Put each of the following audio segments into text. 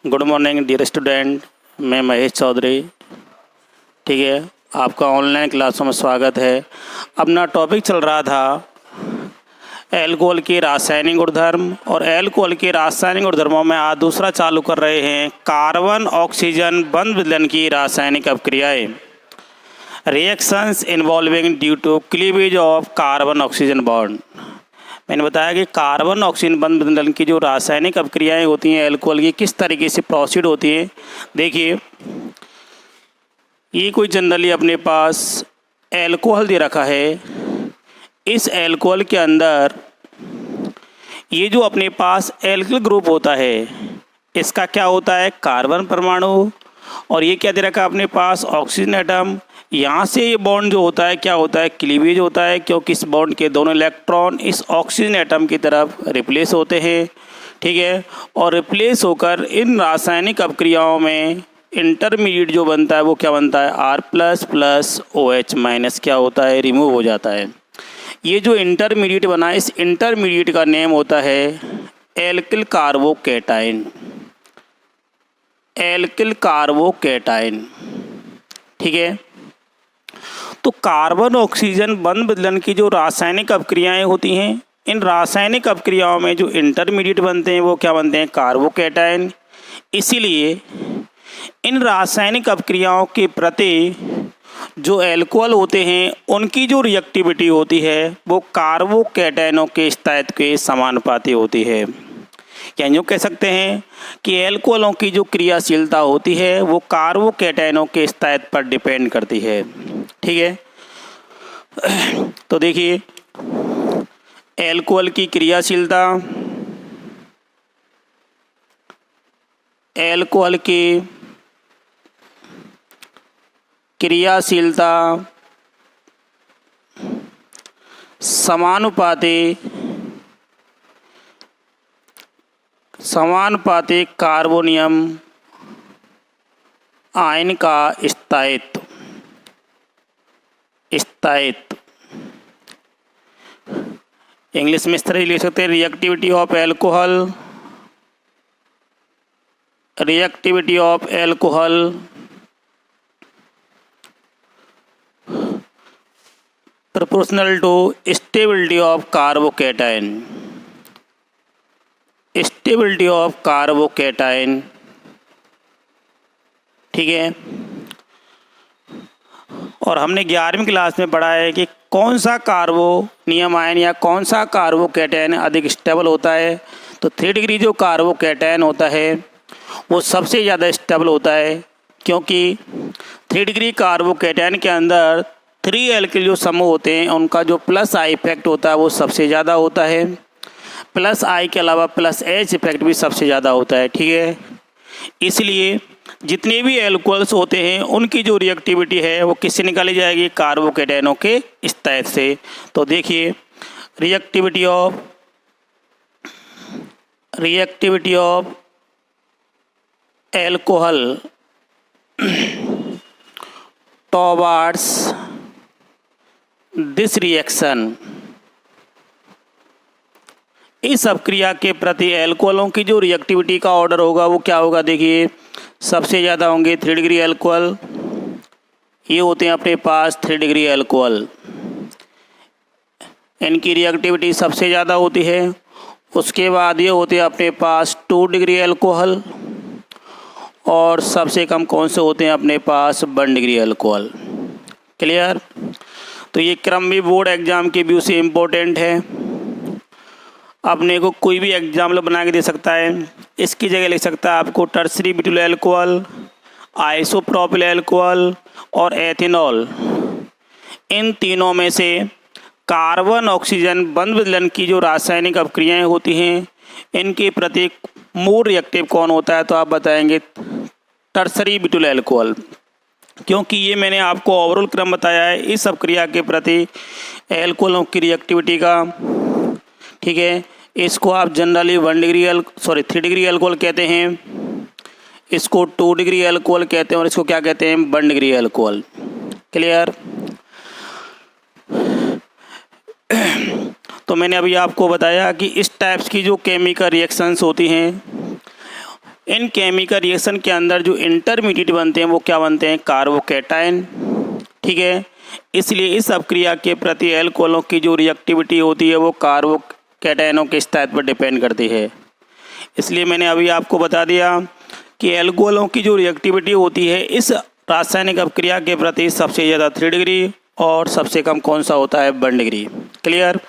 Good morning dear student, मैं महेश चौधरी। ठीक है, आपका ऑनलाइन क्लासों में स्वागत है। अपना टॉपिक चल रहा था एल्कोहल के रासायनिक गुणधर्म, और एल्कोहल के रासायनिक गुणधर्मों में आज दूसरा चालू कर रहे हैं कार्बन ऑक्सीजन बंध विलयन की रासायनिक अभिक्रियाएं, reactions involving due to cleavage of carbon oxygen bond. मैंने बताया कि कार्बन ऑक्सीजन बंध विलयन की जो रासायनिक अभिक्रियाएं होती हैं एल्कोहल की, किस तरीके से प्रोसीड होती हैं। देखिए, ये कोई जनरली अपने पास एल्कोहल दे रखा है। इस एल्कोहल के अंदर ये जो अपने पास एल्किल ग्रुप होता है, इसका क्या होता है, कार्बन परमाणु, और ये क्या दे रखा है अपने पास, ऑक्सीजन एटम। यहाँ से ये बॉन्ड जो होता है क्या होता है, क्लीवेज होता है, क्योंकि इस बॉन्ड के दोनों इलेक्ट्रॉन इस ऑक्सीजन एटम की तरफ रिप्लेस होते हैं। ठीक है, और रिप्लेस होकर इन रासायनिक अभिक्रियाओं में इंटरमीडिएट जो बनता है वो क्या बनता है, R प्लस प्लस OH- क्या होता है, रिमूव हो जाता है। ये जो इंटरमीडिएट बना है, इस इंटरमीडिएट का नेम होता है एल्किल कार्बोकैटायन। Alkyl carbocation. ठीक है, तो कार्बन ऑक्सीजन बंध विलयन की जो रासायनिक अभिक्रियाएं होती हैं, इन रासायनिक अभिक्रियाओं में जो इंटरमीडिएट बनते हैं वो क्या बनते हैं, कार्बोकैटायन। इसीलिए इन रासायनिक अभिक्रियाओं के प्रति जो एल्कोहल होते हैं उनकी जो रिएक्टिविटी होती है वो कार्बोकैटायनों के स्थायित्व के समानुपाती होती है। या यूँ कह सकते हैं कि एल्कोहलों की जो क्रियाशीलता होती है वो कार्बोकैटायनों के स्थायित्व पर डिपेंड करती है। ठीक है, तो देखिए एल्कोहल की क्रियाशीलता, एल्कोहल की क्रियाशीलता समानुपाती कार्बोनियम आयन का स्थायित्व। इंग्लिश में इस तरह लिख सकते हैं, reactivity of alcohol proportional to stability of carbocation। Stability of carbocation. ठीक है, और हमने 11वीं क्लास में पढ़ा है कि कौन सा कार्बोनियम आयन या कौन सा कार्बोकैटायन अधिक स्टेबल होता है। तो 3 डिग्री जो कार्बोकैटायन होता है वो सबसे ज़्यादा स्टेबल होता है, क्योंकि 3 डिग्री कार्बोकैटायन के अंदर 3 एल्किल जो समूह होते हैं उनका जो प्लस आई इफेक्ट होता है वो सबसे ज़्यादा होता है। प्लस आई के अलावा प्लस एच इफेक्ट भी सबसे ज़्यादा होता है। ठीक है, इसलिए जितने भी एल्कोहल्स होते हैं उनकी जो रिएक्टिविटी है वो किससे निकाली जाएगी, कार्बोकैटायनों के स्थायित्व से। तो देखिए reactivity of alcohol towards this reaction, इस अभिक्रिया के प्रति एल्कोहलों की जो रिएक्टिविटी का ऑर्डर होगा वो क्या होगा। देखिए सबसे ज़्यादा होंगे 3 डिग्री एल्कोहल, ये होते हैं अपने पास 3 डिग्री एल्कोहल, इनकी रिएक्टिविटी सबसे ज़्यादा होती है। उसके बाद ये होते हैं अपने पास 2 डिग्री एल्कोहल, और सबसे कम कौन से होते हैं अपने पास 1 डिग्री एल्कोहल। क्लियर, तो ये क्रम भी बोर्ड एग्जाम के व्यू से इम्पोर्टेंट है। अपने को कोई भी एग्जाम्पल बना के दे सकता है, इसकी जगह लिख सकता है आपको tertiary butyl alcohol, isopropyl alcohol और एथेनॉल। इन तीनों में से कार्बन ऑक्सीजन बंध विलयन की जो रासायनिक अभिक्रियाएं होती हैं इनके प्रति मोर रिएक्टिव कौन होता है, तो आप बताएंगे टर्सरी ब्यूटाइल अल्कोहल, क्योंकि ये मैंने आपको ओवरऑल क्रम बताया है इस अभिक्रिया के प्रति एल्कोहलों की रिएक्टिविटी का। ठीक है, इसको आप जनरली 3 डिग्री अल्कोहल कहते हैं, इसको 2 डिग्री अल्कोहल कहते हैं, और इसको क्या कहते हैं, 1 डिग्री अल्कोहल। क्लियर, तो मैंने अभी आपको बताया कि इस टाइप्स की जो केमिकल रिएक्शंस होती हैं इन केमिकल रिएक्शन के अंदर जो इंटरमीडिएट बनते हैं वो क्या बनते हैं, कार्बोकैटायन। ठीक है, इसलिए इस अपक्रिया के प्रति एल्कोहलों की जो रिएक्टिविटी होती है वो कार्बोकैटायनों के स्थिति पर डिपेंड करती है। इसलिए मैंने अभी आपको बता दिया कि एल्कोहलों की जो रिएक्टिविटी होती है इस रासायनिक अपक्रिया के प्रति सबसे ज़्यादा 3 डिग्री और सबसे कम कौन सा होता है, 1 डिग्री। क्लियर।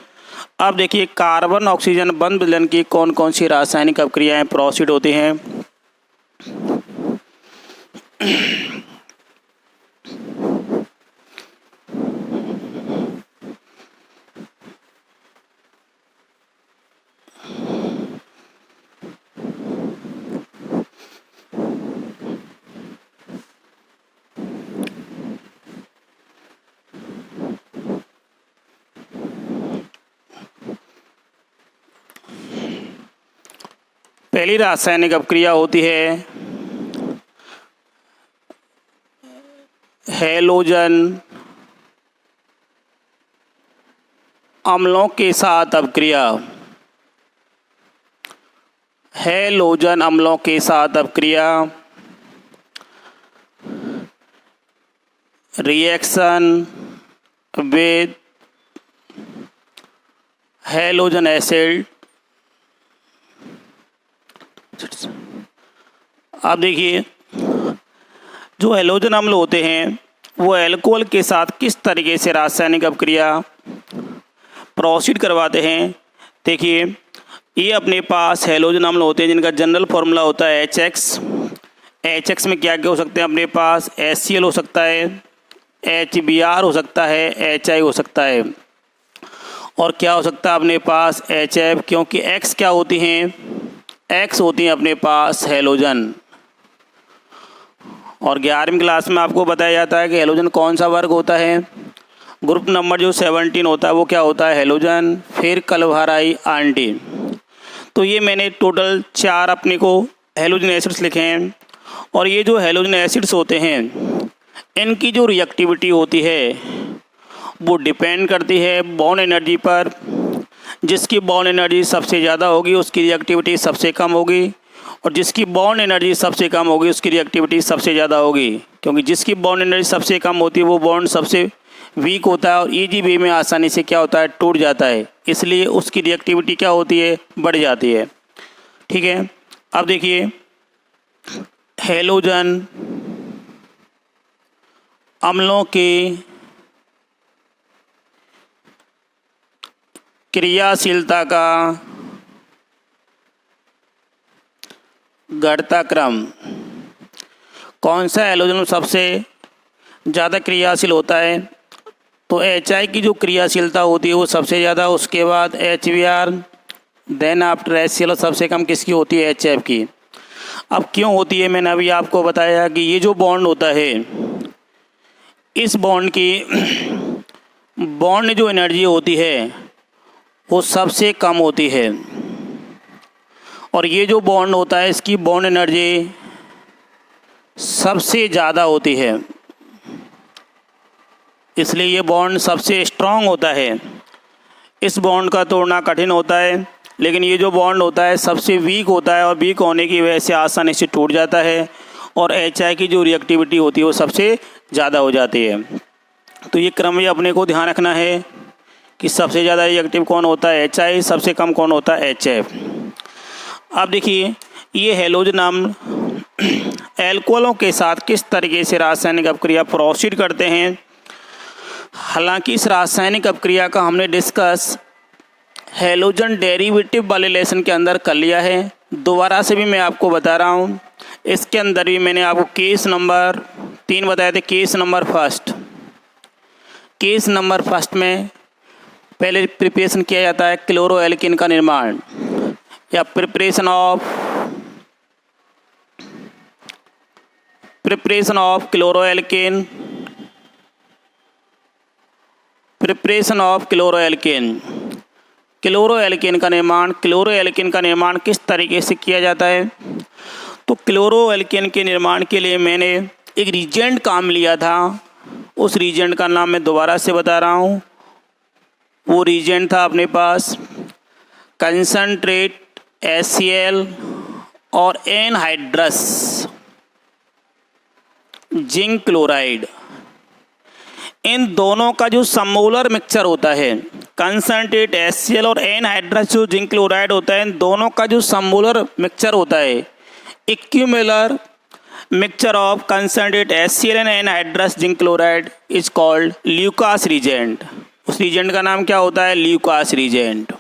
अब देखिए कार्बन ऑक्सीजन बंध विलयन की कौन कौन सी रासायनिक अपक्रियाएं प्रोसीड होती हैं। पहली रासायनिक अपक्रिया होती है हैलोजन अम्लों के साथ अपक्रिया। हैलोजन अम्लों के साथ अपक्रिया, रिएक्शन विद हैलोजन एसिड। आप देखिए जो हैलोजन अम्ल होते हैं वो एल्कोहल के साथ किस तरीके से रासायनिक अपक्रिया प्रोसीड करवाते हैं। देखिए ये अपने पास हैलोजन अम्ल होते हैं जिनका जनरल फॉर्मूला होता है HX। HX में क्या क्या हो सकते हैं अपने पास, HCl हो सकता है, HBr हो सकता है, HI हो सकता है, और क्या हो सकता है अपने पास HF, क्योंकि X क्या होती हैं, X होती हैं अपने पास हैलोजन। और 11वीं क्लास में आपको बताया जाता है कि हैलोजन कौन सा वर्ग होता है, ग्रुप नंबर जो 17 होता है वो क्या होता है, हैलोजन, फिर कलवराई आंटी। तो ये मैंने टोटल 4 अपने को हैलोजन एसिड्स लिखे हैं। और ये जो हैलोजन एसिड्स होते हैं इनकी जो रिएक्टिविटी होती है वो डिपेंड करती है बॉन्ड एनर्जी पर। जिसकी बॉन्ड एनर्जी सबसे ज़्यादा होगी उसकी रिएक्टिविटी सबसे कम होगी, और जिसकी बॉन्ड एनर्जी सबसे कम होगी उसकी रिएक्टिविटी सबसे ज़्यादा होगी। क्योंकि जिसकी बॉन्ड एनर्जी सबसे कम होती है वो बॉन्ड सबसे वीक होता है और ईजी वे में आसानी से क्या होता है, टूट जाता है, इसलिए उसकी रिएक्टिविटी क्या होती है, बढ़ जाती है। ठीक है, अब देखिए हैलोजन अम्लों की क्रियाशीलता का घटता क्रम, कौन सा हैलोजन सबसे ज़्यादा क्रियाशील होता है, तो HI की जो क्रियाशीलता होती है वो सबसे ज़्यादा, उसके बाद HBr, देन आफ्टर HCl, सबसे कम किसकी होती है, HF की। अब क्यों होती है, मैंने अभी आपको बताया कि ये जो बॉन्ड होता है इस बॉन्ड की बॉन्ड जो एनर्जी होती है वो सबसे कम होती है, और ये जो बॉन्ड होता है इसकी बॉन्ड एनर्जी सबसे ज़्यादा होती है, इसलिए ये बॉन्ड सबसे स्ट्रॉन्ग होता है। इस बॉन्ड का तोड़ना कठिन होता है, लेकिन ये जो बॉन्ड होता है सबसे वीक होता है और वीक होने की वजह से आसानी से टूट जाता है, और HI की जो रिएक्टिविटी होती है वो सबसे ज़्यादा हो जाती है। तो ये क्रम भी अपने को ध्यान रखना है कि सबसे ज़्यादा रिएक्टिव कौन होता है, HI, सबसे कम कौन होता है, HF। अब देखिए ये हैलोजन अम्ल एल्कोहलों के साथ किस तरीके से रासायनिक अपक्रिया प्रोसीड करते हैं। हालांकि इस रासायनिक अपक्रिया का हमने डिस्कस हैलोजन डेरिवेटिव वाले लेसन के अंदर कर लिया है, दोबारा से भी मैं आपको बता रहा हूँ। इसके अंदर भी मैंने आपको केस नंबर 3 बताए थे। केस नंबर फर्स्ट में पहले प्रिपरेशन किया जाता है क्लोरो एल्किन का निर्माण, या प्रिपरेशन ऑफ क्लोरो एल्केन का निर्माण किस तरीके से किया जाता है। तो क्लोरो एल्केन के निर्माण के लिए मैंने एक रिजेंट काम लिया था, उस रिजेंट का नाम मैं दोबारा से बता रहा हूँ। वो रिजेंट था अपने पास कंसंट्रेट HCl और एनहाइड्रस जिंक क्लोराइड, इन दोनों का जो सममोलर मिक्सचर होता है, कंसंट्रेट HCl और एनहाइड्रस जो जिंक क्लोराइड होता है, इन दोनों का जो सममोलर मिक्सचर होता है, equimolar mixture of concentrate HCl and anhydrous zinc chloride is called Lucas reagent. उस रीजेंट का नाम क्या होता है? Lucas reagent.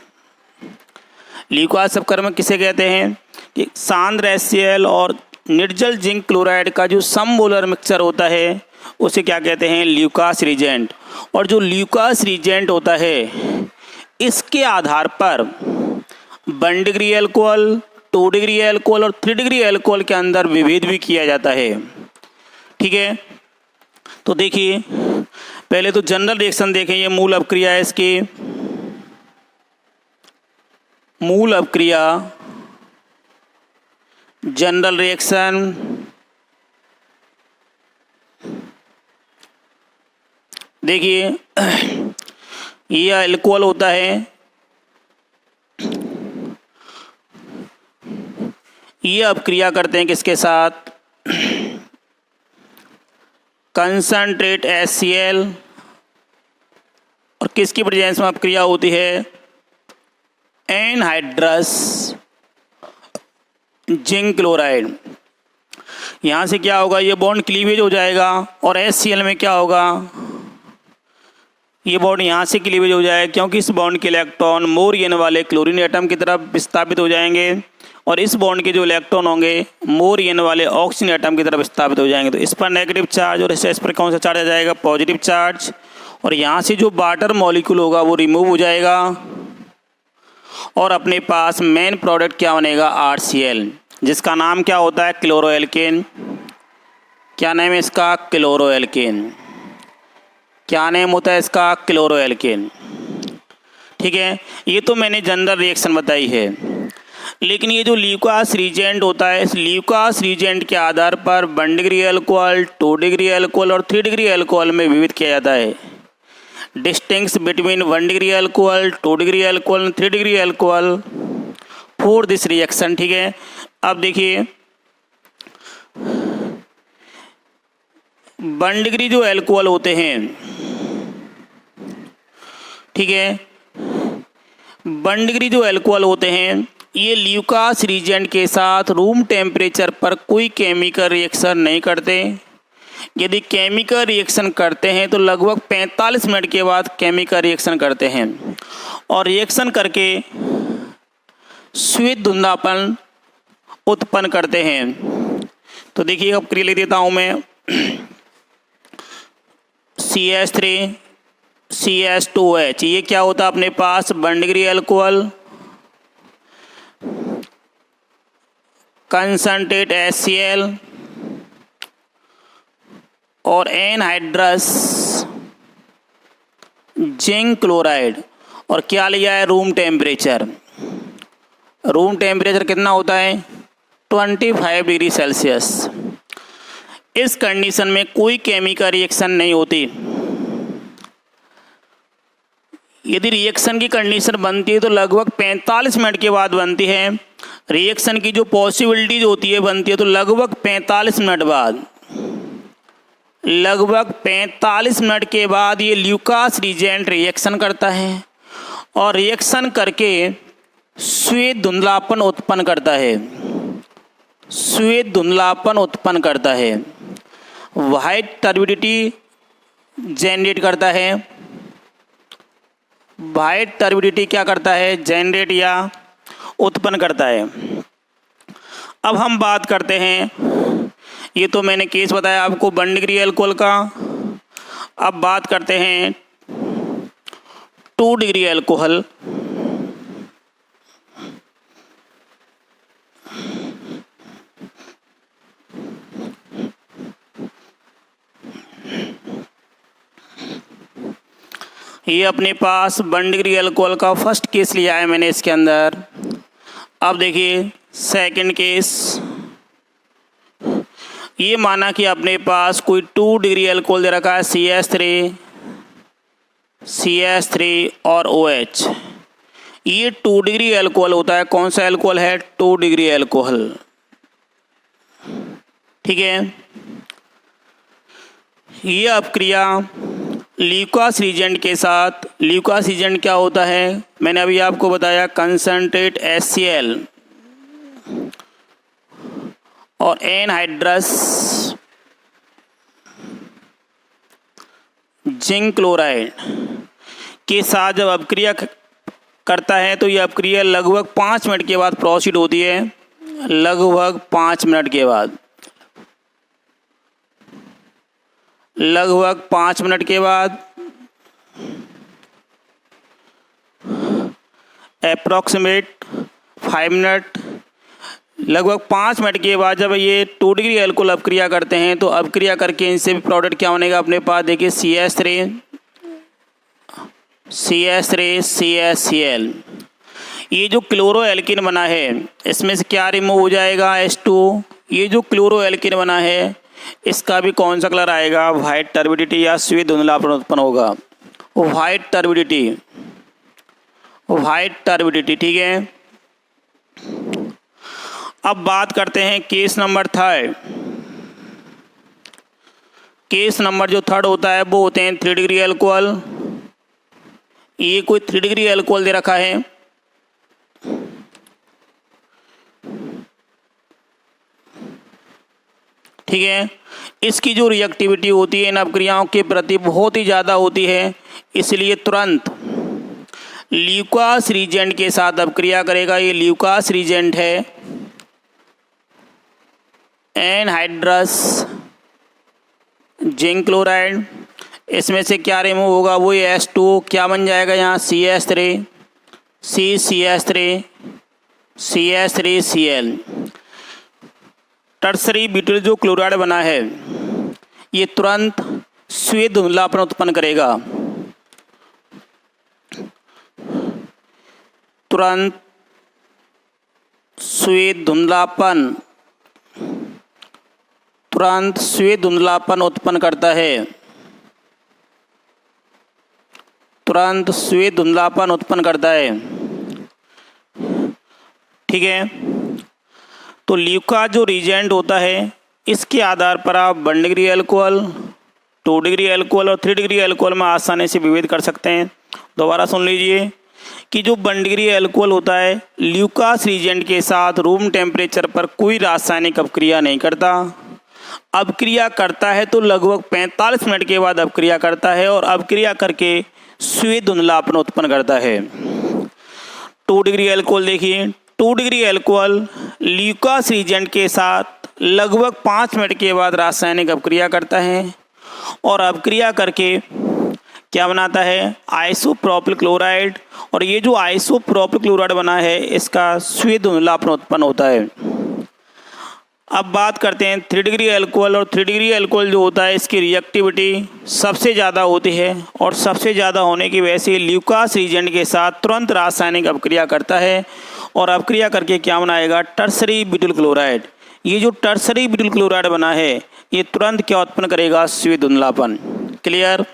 ल्यूकास सबकर्मक किसे कहते हैं? कि सांद्र HCl और निर्जल जिंक क्लोराइड का जो सममोलर मिक्सचर होता है उसे क्या कहते हैं? Lucas reagent. और जो ल्यूकास रीजेंट होता है इसके आधार पर 1 डिग्री एल्कोहल, 2 डिग्री एल्कोहल और 3 डिग्री एल्कोहल के अंदर विभेद भी किया जाता है। ठीक है, तो देखिए पहले तो जनरल रिएक्शन देखें, ये मूल अपक्रिया है इसकी। मूल अपक्रिया जनरल रिएक्शन, देखिए ये अल्कोहल होता है, ये अपक्रिया करते हैं किसके साथ? कंसंट्रेट HCl, और किसकी प्रेजेंस में अपक्रिया होती है? Anhydrous zinc chloride. यहाँ से क्या होगा? ये बॉन्ड क्लीवेज हो जाएगा और HCl में क्या होगा? ये बॉन्ड यहाँ से क्लीवेज हो जाएगा, क्योंकि इस बॉन्ड के इलेक्ट्रॉन मोर एन वाले क्लोरीन एटम की तरफ विस्थापित हो जाएंगे और इस बॉन्ड के जो इलेक्ट्रॉन होंगे मोर एन वाले ऑक्सीजन एटम की तरफ विस्थापित हो जाएंगे। तो इस पर नेगेटिव चार्ज और इस पर कौन सा चार्ज आ जाएगा? Positive charge. और यहाँ से जो वाटर मॉलिक्यूल होगा वो रिमूव हो जाएगा और अपने पास मेन प्रोडक्ट क्या बनेगा? RCl, जिसका नाम क्या होता है? क्लोरोएल्केन। क्या नाम है इसका? क्लोरोएल्केन। क्या नेम होता है इसका? क्लोरोएल्केन। ठीक है, ये तो मैंने जनरल रिएक्शन बताई है, लेकिन ये जो ल्यूकास रीजेंट होता है, इस ल्यूकास रीजेंट के आधार पर 1 डिग्री एल्कोहल, 2 डिग्री एल्कोहल और 3 डिग्री एल्कोहल में विभेद किया जाता है। Distinct between 1 degree alcohol, 2 degree alcohol, 3 degree alcohol for this reaction. ठीक है, अब देखिए 1 डिग्री जो एल्कोहल होते हैं, ठीक है, 1 डिग्री जो एल्कोहल होते हैं ये ल्यूकास रीजेंट के साथ रूम टेम्परेचर पर कोई केमिकल रिएक्शन नहीं करते। यदि केमिकल रिएक्शन करते हैं तो लगभग 45 मिनट के बाद केमिकल रिएक्शन करते हैं और रिएक्शन करके श्वेत धुंधलापन उत्पन्न करते हैं। तो देखिए अब क्रिया लिख देता हूँ मैं। CH3 CH2OH, ये क्या होता है अपने पास? 1 डिग्री एल्कोहल, कंसंट्रेट HCl और एनहाइड्रस जिंक क्लोराइड, और क्या लिया है? Room temperature. रूम टेम्परेचर कितना होता है? 25 डिग्री सेल्सियस। इस कंडीशन में कोई केमिकल रिएक्शन नहीं होती। यदि रिएक्शन की कंडीशन बनती है तो लगभग 45 मिनट के बाद बनती है। रिएक्शन की जो पॉसिबिलिटीज होती है बनती है तो लगभग 45 मिनट बाद, लगभग 45 मिनट के बाद ये ल्यूकास रीजेंट रिएक्शन करता है और रिएक्शन करके श्वेत धुंधलापन उत्पन्न करता है। श्वेत धुंधलापन उत्पन्न करता है, वाइट टर्बिडिटी जनरेट करता है। वाइट टर्बिडिटी क्या करता है? जनरेट या उत्पन्न करता है। अब हम बात करते हैं, ये तो मैंने केस बताया आपको 1 डिग्री एल्कोहल का। अब बात करते हैं 2 डिग्री एल्कोहल। ये अपने पास 1 डिग्री एल्कोहल का फर्स्ट केस लिया है मैंने इसके अंदर। अब देखिए सेकंड केस, ये माना कि अपने पास कोई 2 डिग्री एल्कोहल दे रखा है, CH3 और OH। ये 2 डिग्री एल्कोहल होता है। कौन सा एल्कोहल है? 2 डिग्री एल्कोहल। ठीक है। ये अपक्रिया ल्यूकास रीजेंट के साथ, ल्यूकास रीजेंट क्या होता है, मैंने अभी आपको बताया कंसंट्रेट HCl और एनहाइड्रस जिंक क्लोराइड के साथ जब अपक्रिया करता है तो ये अपक्रिया लगभग 5 मिनट के बाद प्रोसीड होती है, लगभग 5 मिनट के बाद, लगभग 5 मिनट के बाद, अप्रॉक्सीमेट 5 मिनट, लगभग 5 मिनट के बाद जब ये 2 डिग्री एल्कोहल अपक्रिया करते हैं तो अपक्रिया करके इनसे भी प्रोडक्ट क्या बनेगा अपने पास, देखिए CH3CH3CHCl। ये जो क्लोरो एल्किन बना है इसमें से क्या रिमूव हो जाएगा, H2। ये जो क्लोरो एल्किन बना है इसका भी कौन सा कलर आएगा, वाइट टर्बिडिटी या श्वेत धुंधलापन उत्पन्न होगा, वाइट टर्बिडिटी, वाइट टर्बिडिटी। ठीक है। अब बात करते हैं केस नंबर 3। केस नंबर जो 3 होता है वो होते हैं 3 डिग्री एल्कोहल। ये कोई 3 डिग्री एल्कोहल दे रखा है, ठीक है। इसकी जो रिएक्टिविटी होती है इन अपक्रियाओं के प्रति बहुत ही ज़्यादा होती है, इसलिए तुरंत ल्यूकास रीजेंट के साथ अपक्रिया करेगा। ये ल्यूकास रीजेंट है एनहाइड्रस जिंक क्लोराइड। इसमें से क्या रिमूव होगा, वो ये H2 क्या बन जाएगा यहाँ, CH3 CH3CL। टर्सरी ब्यूटिल जो क्लोराइड बना है ये तुरंत श्वेत धुंधलापन उत्पन्न करेगा, तुरंत श्वेत धुंधलापन, तुरंत श्वेत धुंधलापन उत्पन्न करता है, तुरंत श्वेत धुंधलापन उत्पन्न करता है। ठीक है। तो ल्यूकास जो रीजेंट होता है इसके आधार पर आप 1 डिग्री एल्कोहल, 2 डिग्री एल्कोहल और 3 डिग्री एल्कोहल में आसानी से विभेद कर सकते हैं। दोबारा सुन लीजिए कि जो 1 डिग्री एल्कोहल होता है ल्यूकास रीजेंट के साथ रूम टेम्परेचर पर कोई रासायनिक अपक्रिया नहीं करता, अपक्रिया करता है तो लगभग 45 मिनट के बाद अपक्रिया करता है और अपक्रिया करके श्वेत धुंधलापन उत्पन्न करता है। 2 डिग्री एल्कोहल देखिए, 2 डिग्री एल्कोहल ल्यूकास रीजेंट के साथ लगभग 5 मिनट के बाद रासायनिक अपक्रिया करता है और अपक्रिया करके क्या बनाता है, आइसोप्रोपिल क्लोराइड। और ये जो आइसोप्रोपिल क्लोराइड बना है इसका श्वेत धुंधलापन उत्पन्न होता है। अब बात करते हैं 3 डिग्री एल्कोहल। और 3 डिग्री एल्कोहल जो होता है इसकी रिएक्टिविटी सबसे ज़्यादा होती है और सबसे ज़्यादा होने की वजह से ल्यूकास रीजेंट के साथ तुरंत रासायनिक अपक्रिया करता है और अपक्रिया करके क्या बनाएगा, टर्सरी ब्यूटिल क्लोराइड। ये जो टर्सरी ब्यूटिल क्लोराइड बना है ये तुरंत क्या उत्पन्न करेगा, श्वेत धुंधलापन। क्लियर।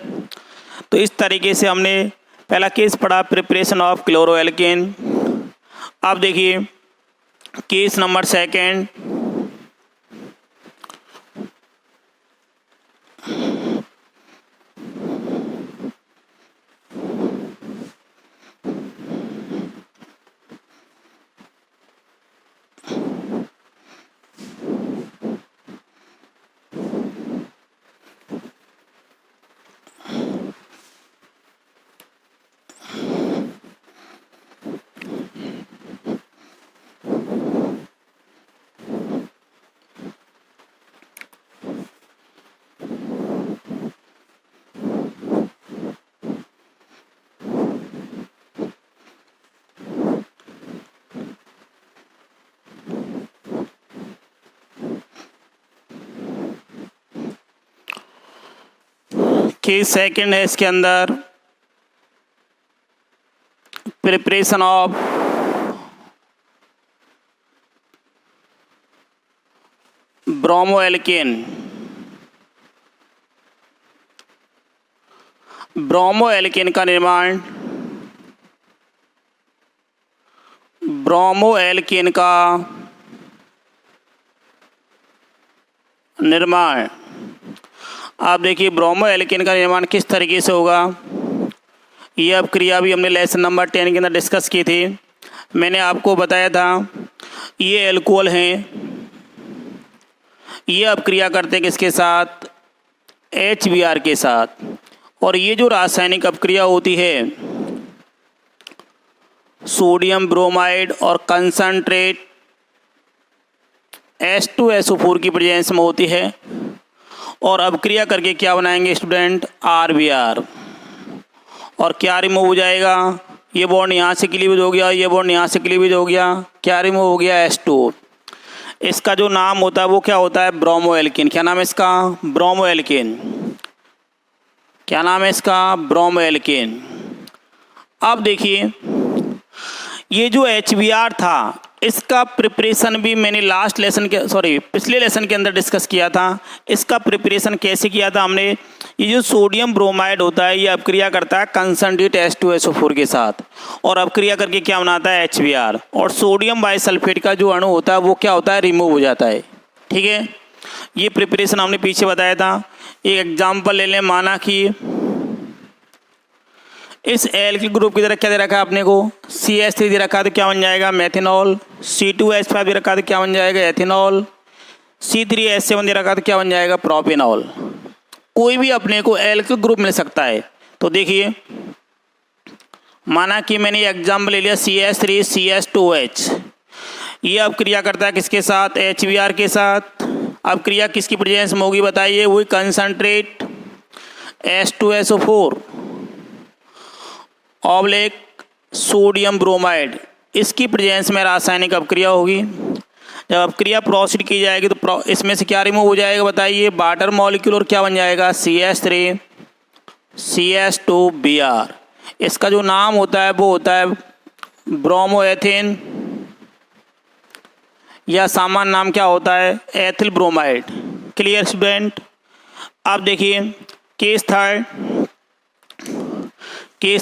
तो इस तरीके से हमने पहला केस पढ़ा, प्रिपरेशन ऑफ क्लोरो एल्केन। अब देखिए केस नंबर 2। केस सेकंड है इसके अंदर preparation of bromo alkane. Bromo alkane का निर्माण, ब्रोमो एल्केन का निर्माण। आप देखिए ब्रोमो एल्केन का निर्माण किस तरीके से होगा। ये अब क्रिया भी हमने लेसन नंबर 10 के अंदर डिस्कस की थी। मैंने आपको बताया था ये एल्कोहल हैं, ये अब क्रिया करते हैं किसके साथ, HBr के साथ। और ये जो रासायनिक अपक्रिया होती है सोडियम ब्रोमाइड और कंसंट्रेट H2SO4 की प्रेजेंस में होती है। और अपक्रिया करके क्या बनाएंगे स्टूडेंट, RBr। और क्या रिमूव हो जाएगा, ये बॉन्ड यहाँ से क्लीवेज हो गया, ये बॉन्ड यहाँ से क्लीवेज हो गया, क्या रिमूव हो गया, H2। इसका जो नाम होता है वो क्या होता है, ब्रोमो एल्केन। क्या नाम है इसका, ब्रोमो एल्केन। क्या नाम है इसका, ब्रोमो एल्केन। अब देखिए ये जो HBr था इसका प्रिपरेशन भी मैंने लास्ट लेसन के पिछले लेसन के अंदर डिस्कस किया था। इसका प्रिपरेशन कैसे किया था हमने। ये जो सोडियम ब्रोमाइड होता है ये अपक्रिया करता है कंसंट्रेट H2SO4 के साथ और अपक्रिया करके क्या बनाता है, HBr। और सोडियम बाइसल्फेट का जो अणु होता है वो क्या होता है, रिमूव हो जाता है। ठीक है, ये प्रिपरेशन हमने पीछे बताया था। एक एग्जाम्पल ले लें, माना कि इस एल्किल ग्रुप की तरह क्या दे रखा है अपने को, CH3 दे रखा है तो क्या बन जाएगा, मेथेनॉल। C2H5 दे रखा है तो क्या बन जाएगा, एथेनॉल। C3H7 दे रखा है तो क्या बन जाएगा, प्रोपेनॉल। कोई भी अपने को एल्किल ग्रुप मिल सकता है। तो देखिए माना कि मैंने एग्जाम्पल ले लिया CH3 CH2H। ये अब क्रिया करता है किसके साथ, HBr के साथ। अब क्रिया किसकी प्रेजेंस में होगी बताइए, वही concentrate H2SO4 oblique sodium bromide, इसकी प्रेजेंस में रासायनिक अपक्रिया होगी। जब अपक्रिया प्रोसीड की जाएगी तो इसमें से क्या रिमूव हो जाएगा बताइए, वाटर मॉलिक्यूल, और क्या बन जाएगा, CH3 CH2Br। इसका जो नाम होता है वो होता है ब्रोमोएथेन, या सामान्य नाम क्या होता है, एथिल ब्रोमाइड। Clear student. अब देखिए केस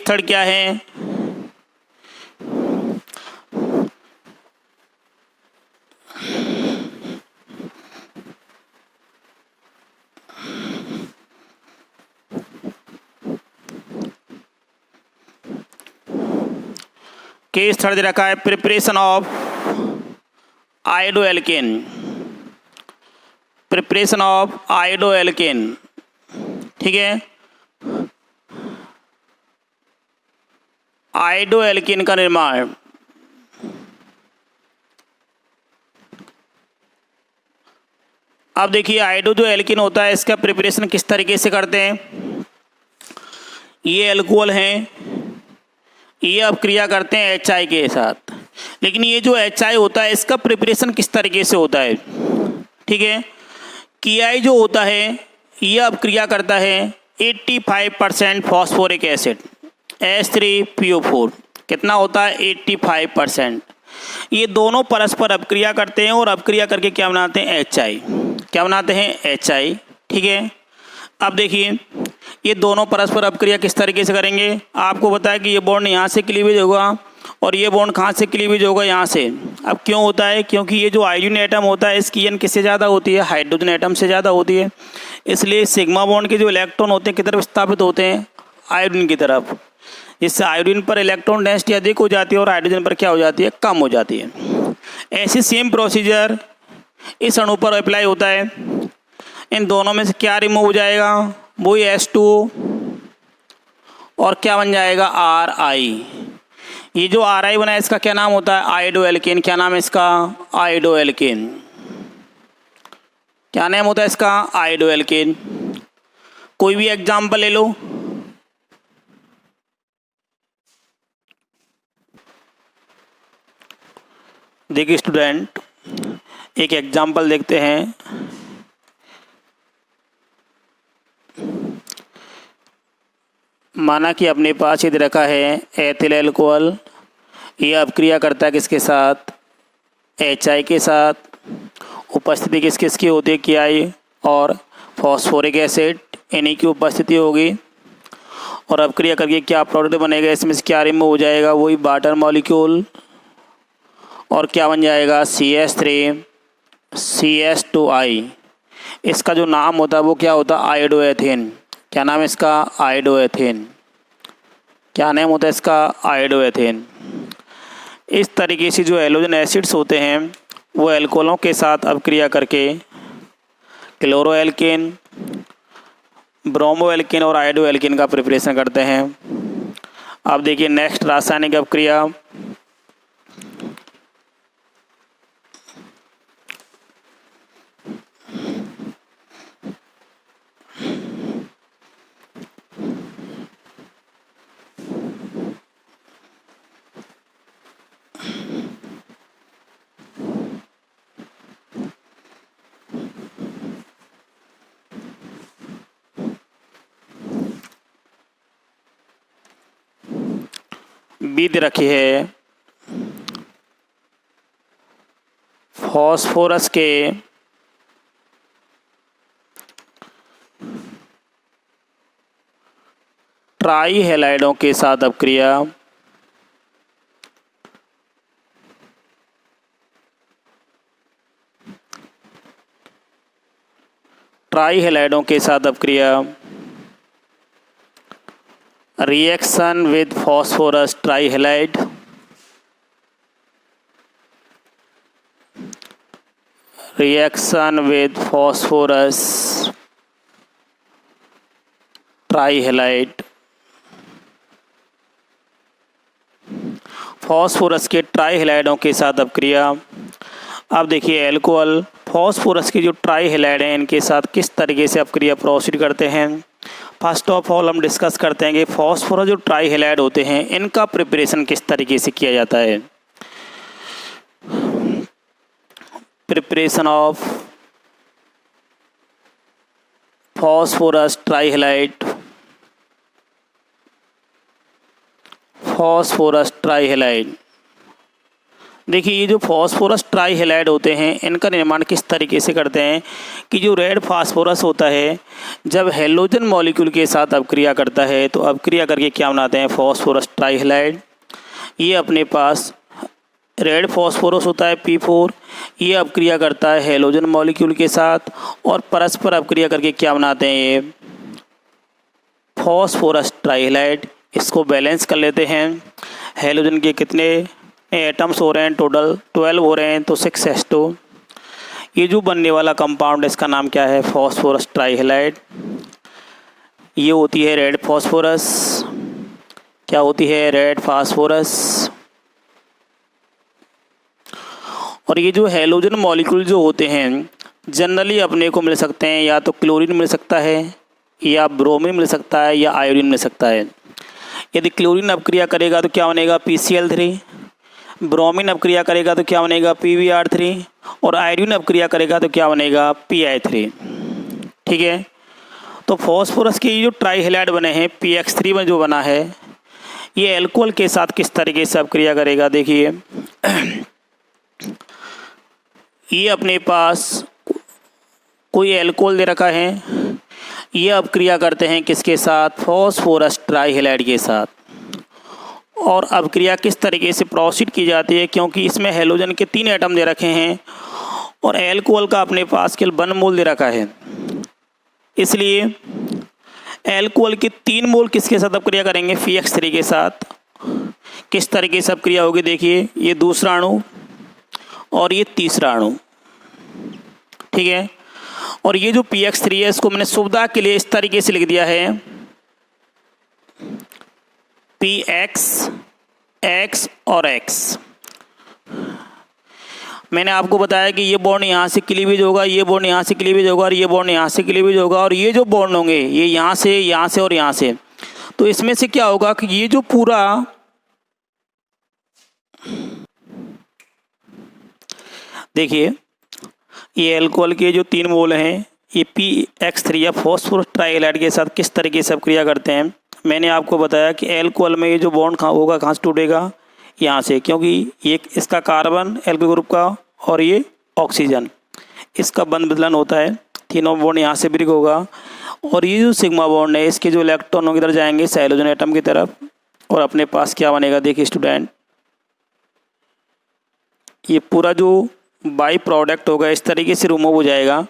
थर्ड क्या है, केस थर्ड दे रखा है प्रिपरेशन ऑफ आयोडोएल्केन। प्रिपरेशन ऑफ आयोडोएल्केन, ठीक है। आयोडोएल्केन का निर्माण, अब देखिए आयोडो जो एल्केन होता है इसका प्रिपरेशन किस तरीके से करते हैं। ये एल्कोहल हैं, ये अब क्रिया करते हैं HI के साथ। लेकिन ये जो HI होता है इसका प्रिपरेशन किस तरीके से होता है, ठीक है। KI जो होता है ये अब क्रिया करता है 85% फॉस्फोरिक एसिड H3PO4। कितना होता है, 85%। ये दोनों परस्पर अपक्रिया करते हैं और अपक्रिया करके क्या बनाते हैं, HI। क्या बनाते हैं, HI, ठीक है। अब देखिए ये दोनों परस्पर अपक्रिया किस तरीके से करेंगे। आपको बताया कि ये बॉन्ड यहाँ से क्लीवेज होगा और ये बॉन्ड कहाँ से क्लीवेज होगा, यहाँ से। अब क्यों होता है, क्योंकि ये जो हाइड्रोजन एटम होता है इसकी एन किससे ज़्यादा होती है, हाइड्रोजन एटम से ज़्यादा होती है। इसलिए सिग्मा बॉन्ड के जो इलेक्ट्रॉन होते हैं किस तरफ स्थापित होते हैं, आयोडीन की तरफ। इससे आयोडीन पर इलेक्ट्रॉन डेंसिटी अधिक हो जाती है और हाइड्रोजन पर क्या हो जाती है, कम हो जाती है। ऐसी सेम प्रोसीजर इस अणु पर अप्लाई होता है। इन दोनों में से क्या रिमूव हो जाएगा, वही H2 और क्या बन जाएगा, RI। ये जो RI बना है इसका क्या नाम होता है, आयोडोएल्केन। क्या नाम है इसका, आयोडोएल्केन। क्या नाम होता है इसका, आयोडोएल्केन। कोई भी एग्जाम्पल ले लो। देखिए स्टूडेंट एक एग्जाम्पल देखते हैं। माना कि अपने पास ये रखा है एथिल अल्कोहल। ये अपक्रिया करता है किसके साथ, HI के साथ। उपस्थिति किस किस की होती है, KI और फॉस्फोरिक एसिड, इन्हीं की उपस्थिति होगी। और अपक्रिया करके क्या प्रोडक्ट बनेगा, इसमें से क्या रिमूव हो जाएगा, वही वाटर मॉलिक्यूल। और क्या बन जाएगा, CH3 CH2I। इसका जो नाम होता है वो क्या होता है, आयोडोएथेन। क्या नाम है इसका, आयोडोएथेन। क्या नाम होता है इसका, आयोडोएथेन। इस तरीके से जो हैलोजन एसिड्स होते हैं वो एल्कोहलों के साथ अपक्रिया करके क्लोरोएल्केन, ब्रोमोएल्केन और आयोडोएल्केन का प्रिपरेशन करते हैं। अब देखिए नेक्स्ट रासायनिक अपक्रिया, विध रखी है फॉस्फोरस के ट्राई हैलाइडों के साथ अपक्रिया, ट्राई हैलाइडों के साथ अपक्रिया, reaction with phosphorus trihalide, reaction with phosphorus trihalide. Phosphorus के ट्राईहैलाइडों के साथ अपक्रिया। अब देखिए एल्कोहल फॉस्फोरस के जो ट्राईहैलाइड हैं इनके साथ किस तरीके से अपक्रिया प्रोसीड करते हैं। फर्स्ट ऑफ ऑल हम डिस्कस करते हैं कि फॉस्फोरस जो ट्राईहैलाइड होते हैं इनका प्रिपरेशन किस तरीके से किया जाता है। Preparation of phosphorus trihalide, phosphorus trihalide. देखिए ये जो फॉस्फोरस ट्राईहैलाइड होते हैं इनका निर्माण किस तरीके से करते हैं कि जो रेड फास्फोरस होता है जब हैलोजन मॉलिक्यूल के साथ अपक्रिया करता है तो अपक्रिया करके क्या बनाते हैं, फॉस्फोरस ट्राईहैलाइड। ये अपने पास रेड फॉस्फोरस होता है P4, ये अपक्रिया करता है हैलोजन मॉलिक्यूल के साथ और परस्पर अपक्रिया करके क्या बनाते हैं, ये फॉस्फोरस ट्राईहैलाइड। इसको बैलेंस कर लेते हैं। हैलोजन के कितने एटम्स हो रहे हैं, टोटल 12 हो रहे हैं, तो 6s2। ये जो बनने वाला कंपाउंड इसका नाम क्या है, फॉस्फोरस ट्राईहैलाइड। ये होती है रेड फॉस्फोरस। क्या होती है, रेड फास्फोरस। और ये जो हैलोजन मॉलिक्यूल जो होते हैं जनरली अपने को मिल सकते हैं, या तो क्लोरीन मिल सकता है या ब्रोमीन मिल सकता है या आयोडीन मिल सकता है। यदि क्लोरीन अपक्रिया करेगा तो क्या बनेगा, PCl3। ब्रोमीन अपक्रिया करेगा तो क्या बनेगा, PbR3। और आयोडीन अपक्रिया करेगा तो क्या बनेगा, PI3। ठीक है। तो फॉस्फोरस के जो ट्राईहैलाइड बने हैं PX3 में जो बना है ये एल्कोहल के साथ किस तरीके से अपक्रिया करेगा। देखिए ये अपने पास कोई एल्कोहल दे रखा है, ये अपक्रिया करते हैं किसके साथ, फॉस्फोरस ट्राईहैलाइड के साथ। और अपक्रिया किस तरीके से प्रोसीड की जाती है, क्योंकि इसमें हैलोजन के 3 एटम दे रखे हैं और एल्कोहल का अपने पास केवल 1 मोल दे रखा है, इसलिए एल्कोहल के 3 मोल किसके साथ अपक्रिया करेंगे, PX3 के साथ। किस तरीके से अपक्रिया होगी, देखिए ये दूसरा अणु और ये तीसरा अणु। ठीक है। और ये जो PX3 है इसको मैंने सुविधा के लिए इस तरीके से लिख दिया है PX, X और X। मैंने आपको बताया कि ये बॉन्ड यहाँ से क्लीवेज होगा, ये बॉन्ड यहाँ से क्लीवेज होगा और ये बॉन्ड यहाँ से क्लीवेज होगा, और ये जो बॉन्ड होंगे ये यहाँ से और यहाँ से। तो इसमें से क्या होगा कि ये जो पूरा देखिए ये एल्कोहल के जो 3 मोल हैं ये PX3 या फॉस्फोरस ट्राईहैलाइड के साथ किस तरीके से अपक्रिया करते हैं। मैंने आपको बताया कि एल्कोहल में ये जो बॉन्ड होगा कहाँ से टूटेगा, यहाँ से, क्योंकि ये इसका कार्बन एल्कोहल ग्रुप का और ये ऑक्सीजन, इसका बंध विदलन होता है। तीनों बॉन्ड यहाँ से ब्रेक होगा और ये जो सिग्मा बॉन्ड है इसके जो इलेक्ट्रॉन किधर जाएंगे, हैलोजन एटम की तरफ, और अपने पास क्या बनेगा, देखिए स्टूडेंट ये पूरा जो बाई प्रोडक्ट होगा इस तरीके से रिमूव हो जाएगा।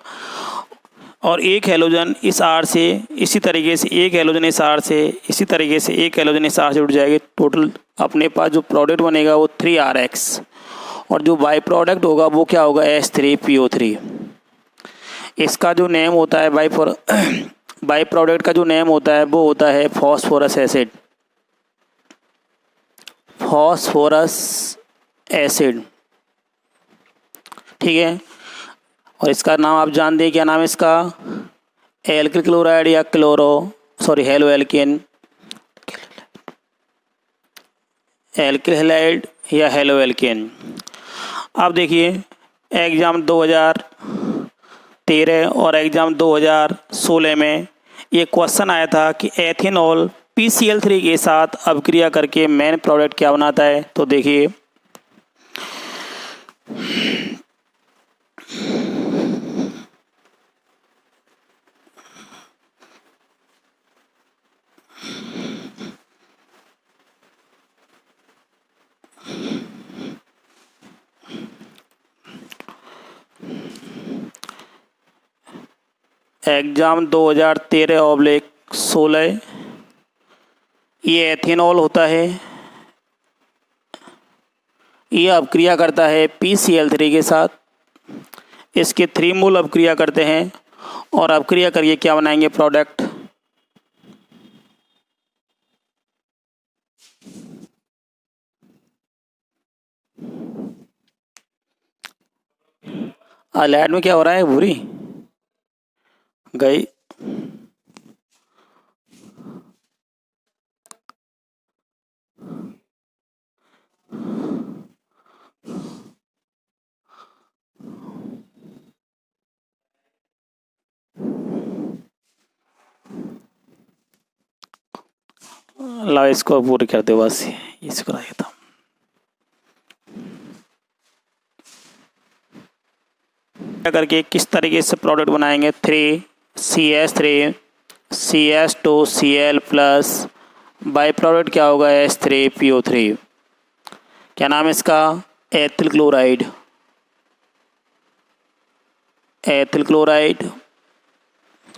और एक हैलोजन इस R से इसी तरीके से, एक हैलोजन इस R से इसी तरीके से, एक हैलोजन इस R से जुड़ जाएगी। टोटल अपने पास जो प्रोडक्ट बनेगा वो 3RX, और जो बाई प्रोडक्ट होगा वो क्या होगा, H3PO3। इसका जो नेम होता है बाई प्रोडक्ट का जो नेम होता है वो होता है फॉस्फोरस एसिड, ठीक है। और इसका नाम आप जानते हैं, क्या नाम है इसका, एल्किल क्लोराइड या हेलो एल्केन, एल्किल हैलाइड या हेलो एल्केन। अब देखिए एग्ज़ाम 2013 और एग्ज़ाम 2016 में ये क्वेश्चन आया था कि एथेनॉल PCl3 के साथ अपक्रिया करके मेन प्रोडक्ट क्या बनाता है। तो देखिए एग्ज़ाम 2013/16 ये एथेनॉल होता है, ये अपक्रिया करता है PCl3 के साथ, इसके 3 मोल अपक्रिया करते हैं और अपक्रिया करके क्या बनाएंगे, प्रोडक्ट। लाइट में क्या हो रहा है, बुरी गई। ला इसको पूरी कर दो, बस इसको रहा था। करके किस तरीके से प्रोडक्ट बनाएंगे, 3CH3 CH2Cl plus by product क्या होगा, H3PO3। क्या नाम है इसका, एथिल क्लोराइड,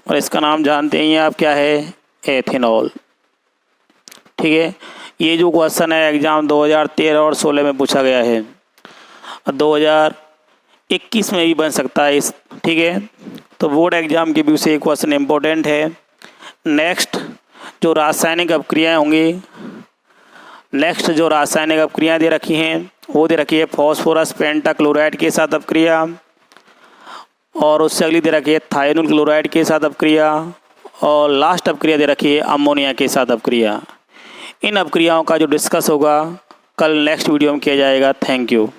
और इसका नाम जानते हैं आप क्या है, एथेनॉल। ठीक है, ये जो क्वेश्चन है एग्ज़ाम 2013 और 16 में पूछा गया है, 2021 में भी बन सकता है इस, ठीक है। तो बोर्ड एग्जाम के व्यू से एक क्वेश्चन इम्पोर्टेंट है। नेक्स्ट जो रासायनिक अपक्रियाएँ होंगी, दे रखी हैं वो दे रखी है फॉस्फोरस पेंटाक्लोराइड के साथ अपक्रिया, और उससे अगली दे रखी है थायोनिल क्लोराइड के साथ अपक्रिया, और लास्ट अपक्रिया दे रखी है अमोनिया के साथ अपक्रिया। इन अपक्रियाओं का जो डिस्कस होगा कल नेक्स्ट वीडियो में किया जाएगा। Thank you.